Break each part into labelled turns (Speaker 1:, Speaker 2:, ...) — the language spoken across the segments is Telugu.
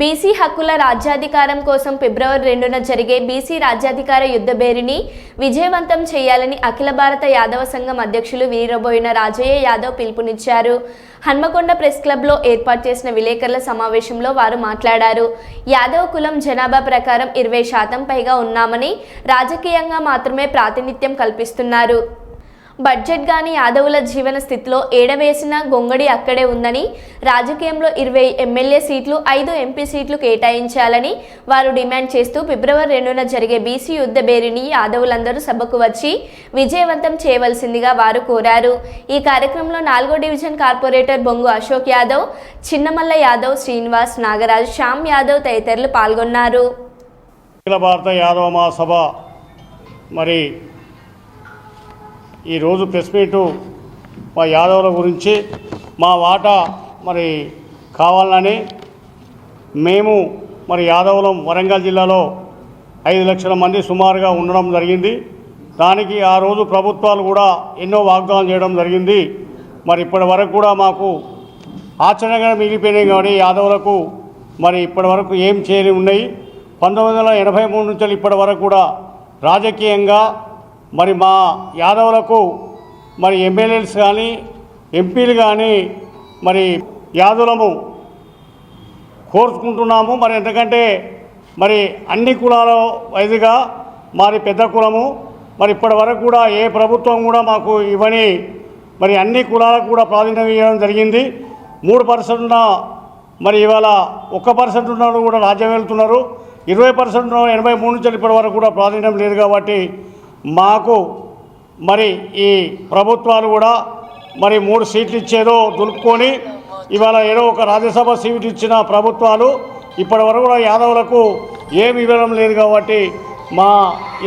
Speaker 1: బీసీ హక్కుల రాజ్యాధికారం కోసం ఫిబ్రవరి 2న జరిగే బీసీ రాజ్యాధికార యుద్ధ బేరిని విజయవంతం చేయాలని అఖిల భారత యాదవ సంఘం అధ్యక్షులు వీరబోయిన రాజయ్య యాదవ్ పిలుపునిచ్చారు. హన్మకొండ ప్రెస్ క్లబ్లో ఏర్పాటు చేసిన విలేకరుల సమావేశంలో వారు మాట్లాడారు. యాదవ కులం జనాభా ప్రకారం 20% పైగా ఉన్నామని, రాజకీయంగా మాత్రమే ప్రాతినిధ్యం కల్పిస్తున్నారు. బడ్జెట్ గాని యాదవుల జీవన స్థితిలో ఏడవేసిన గొంగడి అక్కడే ఉందని, రాజకీయంలో 20 ఎమ్మెల్యే సీట్లు 5 ఎంపీ సీట్లు కేటాయించాలని వారు డిమాండ్ చేస్తూ ఫిబ్రవరి 2న జరిగే బీసీ యుద్ధ బేరిని యాదవులందరూ సభకు వచ్చి విజయవంతం చేయవలసిందిగా వారు కోరారు. ఈ కార్యక్రమంలో 4వ డివిజన్ కార్పొరేటర్ బొంగు అశోక్ యాదవ్, చిన్నమల్ల యాదవ్, శ్రీనివాస్, నాగరాజ్, శ్యామ్ యాదవ్ తదితరులు పాల్గొన్నారు.
Speaker 2: అఖిల భారత యాదవ మహాసభ మరి ఈరోజు ప్రెస్ మీటు మా యాదవుల గురించి మా వాటా మరి కావాలని మేము మరి యాదవులం వరంగల్ జిల్లాలో 5 లక్షల మంది సుమారుగా ఉండడం జరిగింది. దానికి ఆ రోజు ప్రభుత్వాలు కూడా ఎన్నో వాగ్దానాలు చేయడం జరిగింది. మరి ఇప్పటి వరకు కూడా మాకు ఆచరణగా మిగిలిపోయినాయి. కాబట్టి యాదవులకు మరి ఇప్పటి వరకు ఏం చేయని ఉన్నాయి. 1983 నుంచి ఇప్పటి వరకు కూడా రాజకీయంగా మరి మా యాదవులకు మరి ఎమ్మెల్యేస్ కానీ ఎంపీలు కానీ మరి యాదవులము కోరుకుంటున్నాము. మరి ఎందుకంటే మరి అన్ని కులాల వైద్యుగా మరి పెద్ద కులము మరి ఇప్పటి వరకు కూడా ఏ ప్రభుత్వం కూడా మాకు ఇవ్వని మరి అన్ని కులాలకు కూడా ప్రాధాన్యం ఇవ్వడం జరిగింది. 3% ఉన్న మరి ఇవాళ 1% ఉన్న కూడా రాజ్యం వెళ్తున్నారు. 20% 83 నుంచి ఇప్పటి వరకు కూడా ప్రాధాన్యం లేదు. కాబట్టి మాకు మరి ఈ ప్రభుత్వాలు కూడా మరి 3 సీట్లు ఇచ్చేదో దులుపుకొని ఇవాళ ఏదో ఒక రాజ్యసభ సీటు ఇచ్చిన ప్రభుత్వాలు ఇప్పటి వరకు కూడా యాదవులకు ఏమి ఇవ్వడం లేదు. కాబట్టి మా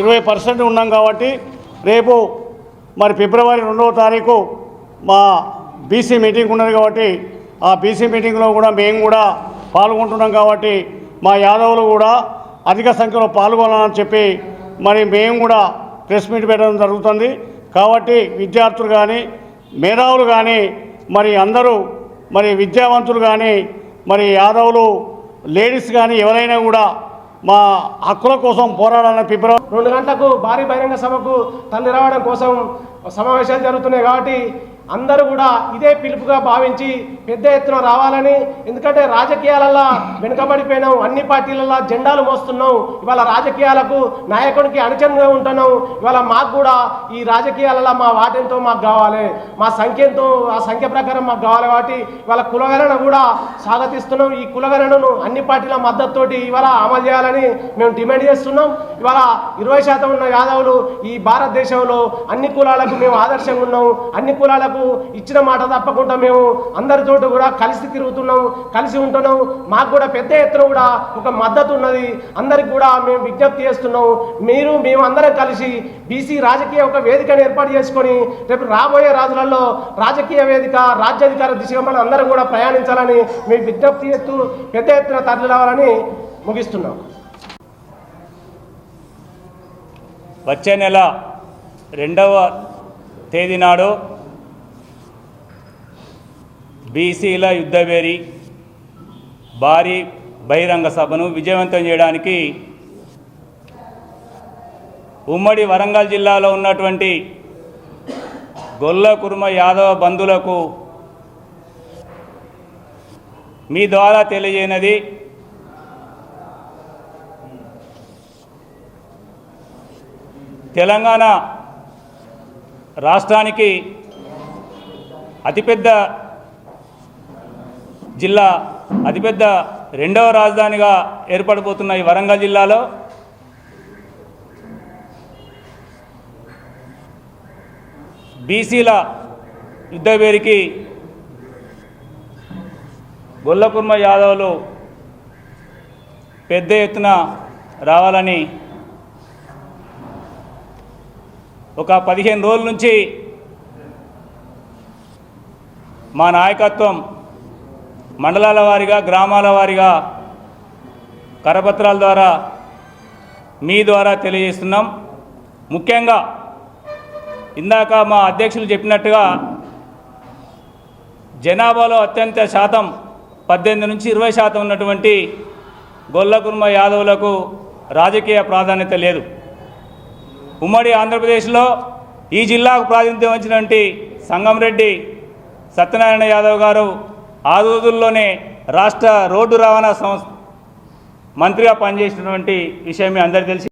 Speaker 2: 20% ఉన్నాం. కాబట్టి రేపు మరి ఫిబ్రవరి 2వ తారీఖు మా బీసీ మీటింగ్ ఉన్నది. కాబట్టి ఆ బీసీ మీటింగ్లో కూడా మేము కూడా పాల్గొంటున్నాం. కాబట్టి మా యాదవులు కూడా అధిక సంఖ్యలో పాల్గొనాలని చెప్పి మరి మేము కూడా ప్రెస్ మీట్ పెట్టడం జరుగుతుంది. కాబట్టి విద్యార్థులు కానీ మేధావులు కానీ మరి అందరూ మరి విద్యావంతులు కానీ మరి యాదవులు లేడీస్ కానీ ఎవరైనా కూడా మా హక్కుల కోసం పోరాడాలని ఫిబ్రవరి
Speaker 3: 2 గంటలకు భారీ బహిరంగ సభకు తరలి రావడం కోసం సమావేశాలు జరుగుతున్నాయి. కాబట్టి అందరూ కూడా ఇదే పిలుపుగా భావించి పెద్ద ఎత్తున రావాలని, ఎందుకంటే రాజకీయాలలో వెనుకబడిపోయినాం, అన్ని పార్టీలలో జెండాలు మోస్తున్నాం. ఇవాళ రాజకీయాలకు నాయకుడికి అనుచరుగా ఉంటున్నాం. ఇవాళ మాకు కూడా ఈ రాజకీయాలలో మా వాటెంతో మాకు కావాలి, మా సంఖ్యతో ఆ సంఖ్య ప్రకారం మాకు కావాలి. కాబట్టి ఇవాళ కులగణన కూడా స్వాగతిస్తున్నాం. ఈ కులగణనను అన్ని పార్టీల మద్దతుతోటి ఇవాళ అమలు చేయాలని మేము డిమాండ్ చేస్తున్నాం. ఇవాళ 20% ఉన్న యాదవులు ఈ భారతదేశంలో అన్ని కులాలకు మేము ఆదర్శంగా ఉన్నాం. అన్ని కులాలకు ఇచ్చిన మాట తప్పకుండా మేము అందరి చోట కూడా కలిసి తిరుగుతున్నాం, కలిసి ఉంటున్నాం. మాకు కూడా పెద్ద ఎత్తున కూడా ఒక మద్దతు ఉన్నది. అందరికి కూడా మేము విజ్ఞప్తి చేస్తున్నాం. మేము అందరం కలిసి బీసీ రాజకీయ ఒక వేదికను ఏర్పాటు చేసుకొని రేపు రాబోయే రోజులలో రాజకీయ వేదిక రాజ్యాధికార దిశగా మనం అందరం కూడా ప్రయాణించాలని మేము విజ్ఞప్తి చేస్తూ పెద్ద ఎత్తున తరలి రావాలని ముగిస్తున్నాం.
Speaker 4: వచ్చే నెల 2వ తేదీ నాడు బీసీల యుద్ధబేరి భారీ బహిరంగ సభను విజయవంతం చేయడానికి ఉమ్మడి వరంగల్ జిల్లాలో ఉన్నటువంటి గొల్ల కుర్మ యాదవ బంధువులకు మీ ద్వారా తెలియజేయనది, తెలంగాణ రాష్ట్రానికి అతిపెద్ద జిల్లా, అతిపెద్ద 2వ రాజధానిగా ఏర్పడిపోతున్న ఈ వరంగల్ జిల్లాలో బీసీల యుద్ధబేరికి గొల్లకుర్మ యాదవులు పెద్ద ఎత్తున రావాలని ఒక 15 రోజుల నుంచి మా నాయకత్వం మండలాల వారీగా గ్రామాల వారీగా కరపత్రాల ద్వారా మీ ద్వారా తెలియజేస్తున్నాం. ముఖ్యంగా ఇందాక మా అధ్యక్షులు చెప్పినట్టుగా జనాభాలో అత్యంత శాతం 18 నుంచి 20% ఉన్నటువంటి గొల్లకుర్మ యాదవులకు రాజకీయ ప్రాధాన్యత లేదు. ఉమ్మడి ఆంధ్రప్రదేశ్లో ఈ జిల్లాకు ప్రాతినిధ్యం వచ్చినటువంటి సంగంరెడ్డి సత్యనారాయణ యాదవ్ గారు ఆ రోజుల్లోనే రాష్ట్ర రోడ్డు రవాణా సంస్థ మంత్రిగా పనిచేసినటువంటి విషయం మీ అందరికీ తెలిసి